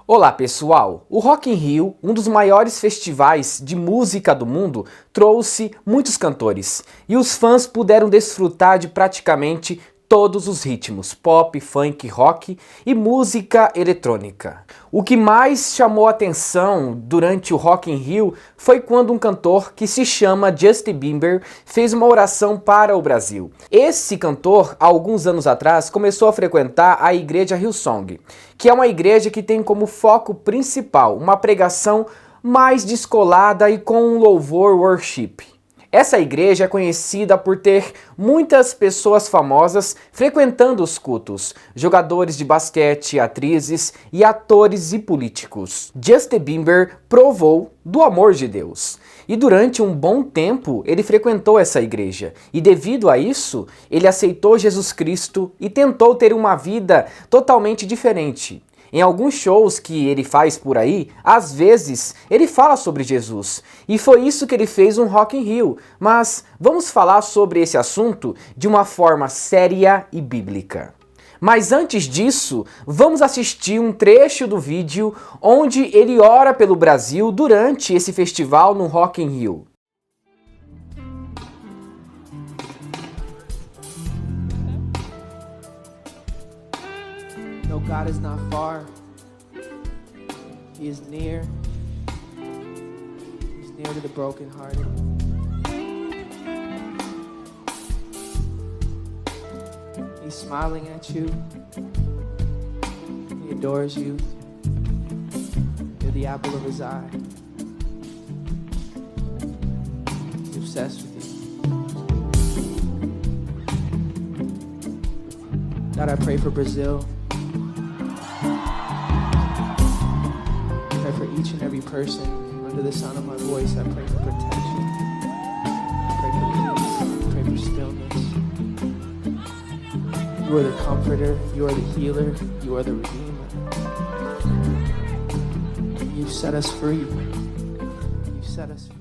Olá pessoal, o Rock in Rio, um dos maiores festivais de música do mundo, trouxe muitos cantores e os fãs puderam desfrutar de praticamente todos os ritmos, pop, funk, rock e música eletrônica. O que mais chamou a atenção durante o Rock in Rio foi quando um cantor que se chama Justin Bieber fez uma oração para o Brasil. Esse cantor, há alguns anos atrás, começou a frequentar a igreja Hillsong, que é uma igreja que tem como foco principal uma pregação mais descolada e com um louvor worship. Essa igreja é conhecida por ter muitas pessoas famosas frequentando os cultos, jogadores de basquete, atrizes e atores e políticos. Justin Bieber provou do amor de Deus. E durante um bom tempo ele frequentou essa igreja. E devido a isso, ele aceitou Jesus Cristo e tentou ter uma vida totalmente diferente. Em alguns shows que ele faz por aí, às vezes ele fala sobre Jesus. E foi isso que ele fez no Rock in Rio. Mas vamos falar sobre esse assunto de uma forma séria e bíblica. Mas antes disso, vamos assistir um trecho do vídeo onde ele ora pelo Brasil durante esse festival no Rock in Rio. No, God is not far. He is near. He's near to the brokenhearted. He's smiling at you. He adores you. You're the apple of his eye. He's obsessed with you. God, I pray for Brazil. I pray for each and every person under the sound of my voice. I pray for protection. I pray for peace. I pray for stillness. You are the comforter. You are the healer. You are the redeemer. You set us free. You set us free.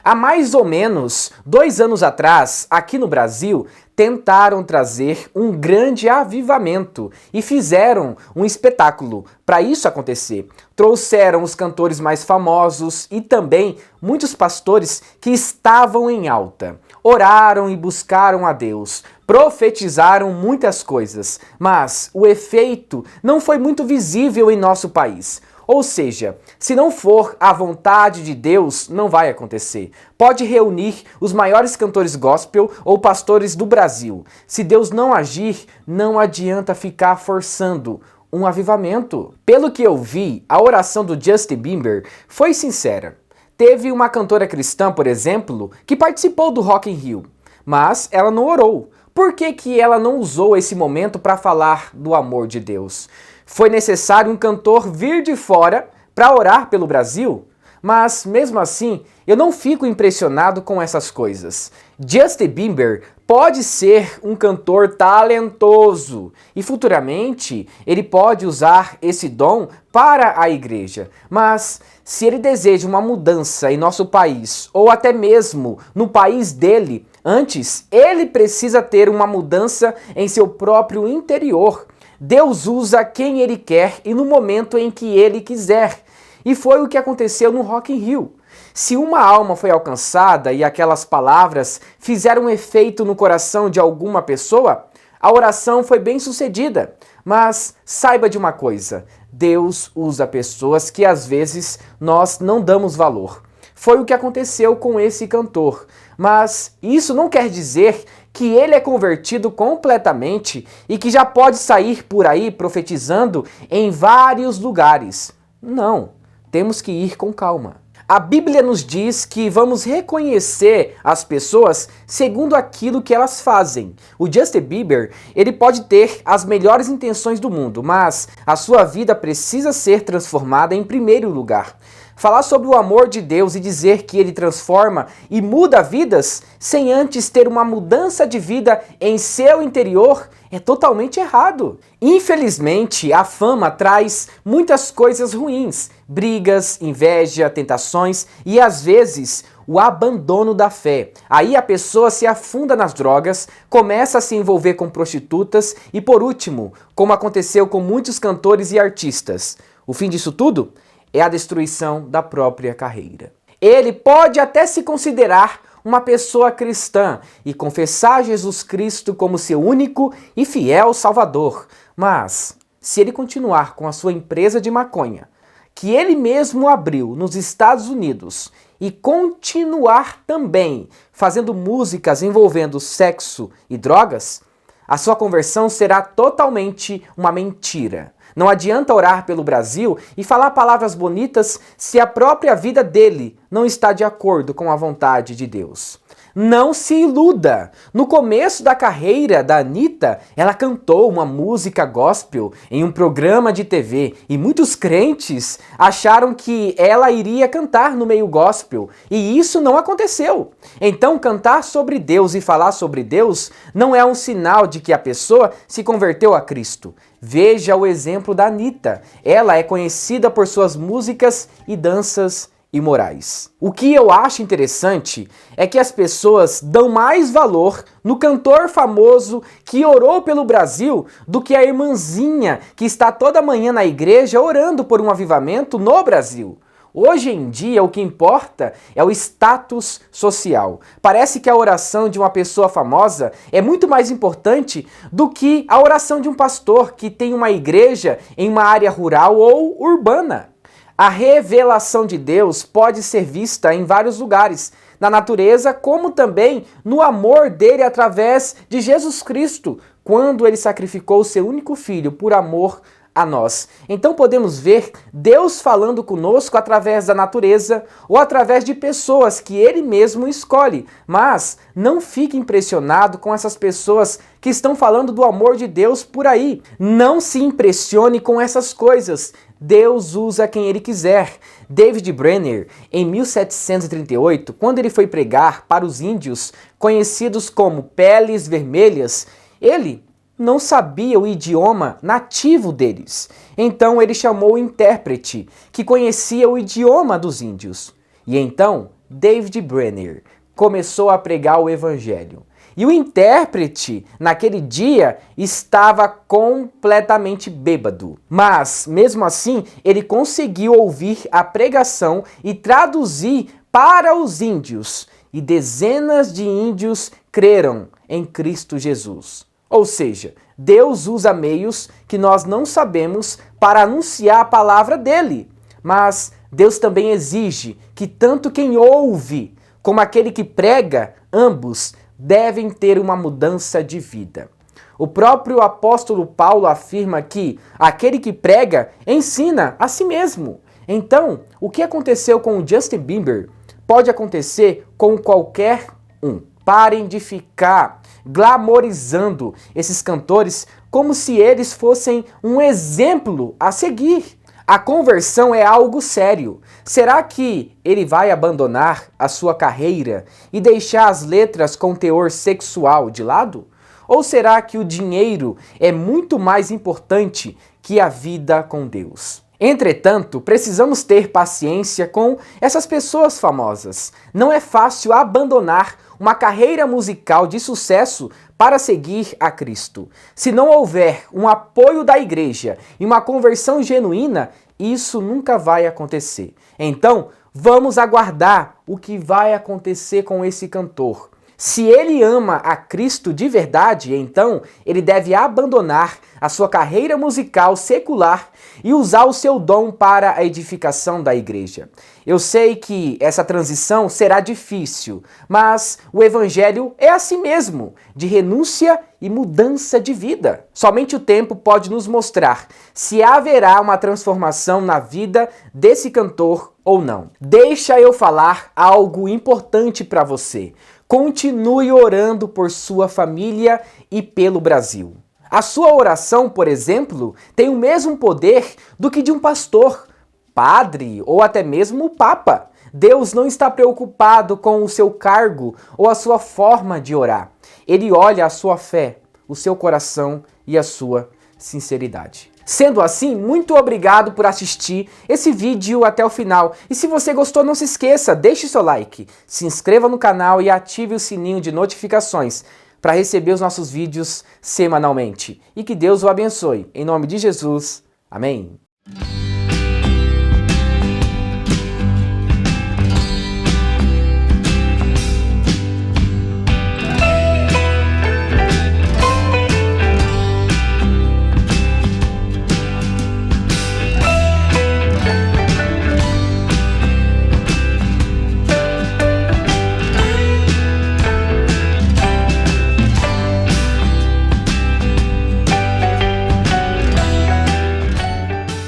Há mais ou menos 2 anos atrás, aqui no Brasil, tentaram trazer um grande avivamento e fizeram um espetáculo para isso acontecer. Trouxeram os cantores mais famosos e também muitos pastores que estavam em alta. Oraram e buscaram a Deus, profetizaram muitas coisas, mas o efeito não foi muito visível em nosso país. Ou seja, se não for a vontade de Deus, não vai acontecer. Pode reunir os maiores cantores gospel ou pastores do Brasil. Se Deus não agir, não adianta ficar forçando um avivamento. Pelo que eu vi, a oração do Justin Bieber foi sincera. Teve uma cantora cristã, por exemplo, que participou do Rock in Rio, mas ela não orou. Por que ela não usou esse momento para falar do amor de Deus? Foi necessário um cantor vir de fora para orar pelo Brasil? Mas, mesmo assim, eu não fico impressionado com essas coisas. Justin Bieber pode ser um cantor talentoso e futuramente ele pode usar esse dom para a igreja. Mas, se ele deseja uma mudança em nosso país ou até mesmo no país dele, antes ele precisa ter uma mudança em seu próprio interior. Deus usa quem Ele quer e no momento em que Ele quiser. E foi o que aconteceu no Rock in Rio. Se uma alma foi alcançada e aquelas palavras fizeram um efeito no coração de alguma pessoa, a oração foi bem sucedida. Mas saiba de uma coisa, Deus usa pessoas que às vezes nós não damos valor. Foi o que aconteceu com esse cantor. Mas isso não quer dizer que ele é convertido completamente e que já pode sair por aí profetizando em vários lugares. Não, temos que ir com calma. A Bíblia nos diz que vamos reconhecer as pessoas segundo aquilo que elas fazem. O Justin Bieber, ele pode ter as melhores intenções do mundo, mas a sua vida precisa ser transformada em primeiro lugar. Falar sobre o amor de Deus e dizer que ele transforma e muda vidas sem antes ter uma mudança de vida em seu interior é totalmente errado. Infelizmente, a fama traz muitas coisas ruins, brigas, inveja, tentações e às vezes o abandono da fé. Aí a pessoa se afunda nas drogas, começa a se envolver com prostitutas e por último, como aconteceu com muitos cantores e artistas, O fim disso tudo é a destruição da própria carreira. Ele pode até se considerar uma pessoa cristã e confessar Jesus Cristo como seu único e fiel Salvador, mas se ele continuar com a sua empresa de maconha, que ele mesmo abriu nos Estados Unidos, e continuar também fazendo músicas envolvendo sexo e drogas, a sua conversão será totalmente uma mentira. Não adianta orar pelo Brasil e falar palavras bonitas se a própria vida dele não está de acordo com a vontade de Deus. Não se iluda! No começo da carreira da Anitta, ela cantou uma música gospel em um programa de TV e muitos crentes acharam que ela iria cantar no meio gospel e isso não aconteceu. Então, cantar sobre Deus e falar sobre Deus não é um sinal de que a pessoa se converteu a Cristo. Veja o exemplo da Anitta. Ela é conhecida por suas músicas e danças imorais. O que eu acho interessante é que as pessoas dão mais valor no cantor famoso que orou pelo Brasil do que a irmãzinha que está toda manhã na igreja orando por um avivamento no Brasil. Hoje em dia, o que importa é o status social. Parece que a oração de uma pessoa famosa é muito mais importante do que a oração de um pastor que tem uma igreja em uma área rural ou urbana. A revelação de Deus pode ser vista em vários lugares, na natureza, como também no amor dele através de Jesus Cristo, quando ele sacrificou seu único filho por amor a nós. Então podemos ver Deus falando conosco através da natureza ou através de pessoas que ele mesmo escolhe. Mas não fique impressionado com essas pessoas que estão falando do amor de Deus por aí. Não se impressione com essas coisas. Deus usa quem ele quiser. David Brenner, em 1738, quando ele foi pregar para os índios conhecidos como Peles Vermelhas, ele não sabia o idioma nativo deles. Então ele chamou o intérprete, que conhecia o idioma dos índios. E então David Brenner começou a pregar o evangelho. E o intérprete, naquele dia, estava completamente bêbado. Mas, mesmo assim, ele conseguiu ouvir a pregação e traduzir para os índios. E dezenas de índios creram em Cristo Jesus. Ou seja, Deus usa meios que nós não sabemos para anunciar a palavra dele. Mas Deus também exige que tanto quem ouve como aquele que prega, ambos devem ter uma mudança de vida. O próprio apóstolo Paulo afirma que aquele que prega ensina a si mesmo. Então, o que aconteceu com o Justin Bieber pode acontecer com qualquer um. Parem de ficar glamorizando esses cantores como se eles fossem um exemplo a seguir. A conversão é algo sério. Será que ele vai abandonar a sua carreira e deixar as letras com teor sexual de lado? Ou será que o dinheiro é muito mais importante que a vida com Deus? Entretanto, precisamos ter paciência com essas pessoas famosas. Não é fácil abandonar uma carreira musical de sucesso para seguir a Cristo. Se não houver um apoio da igreja e uma conversão genuína, isso nunca vai acontecer. Então, vamos aguardar o que vai acontecer com esse cantor. Se ele ama a Cristo de verdade, então ele deve abandonar a sua carreira musical secular e usar o seu dom para a edificação da igreja. Eu sei que essa transição será difícil, mas o evangelho é assim mesmo, de renúncia e mudança de vida. Somente o tempo pode nos mostrar se haverá uma transformação na vida desse cantor ou não. Deixa eu falar algo importante para você. Continue orando por sua família e pelo Brasil. A sua oração, por exemplo, tem o mesmo poder do que de um pastor, padre ou até mesmo o Papa. Deus não está preocupado com o seu cargo ou a sua forma de orar. Ele olha a sua fé, o seu coração e a sua sinceridade. Sendo assim, muito obrigado por assistir esse vídeo até o final. E se você gostou, não se esqueça, deixe seu like, se inscreva no canal e ative o sininho de notificações para receber os nossos vídeos semanalmente. E que Deus o abençoe. Em nome de Jesus. Amém.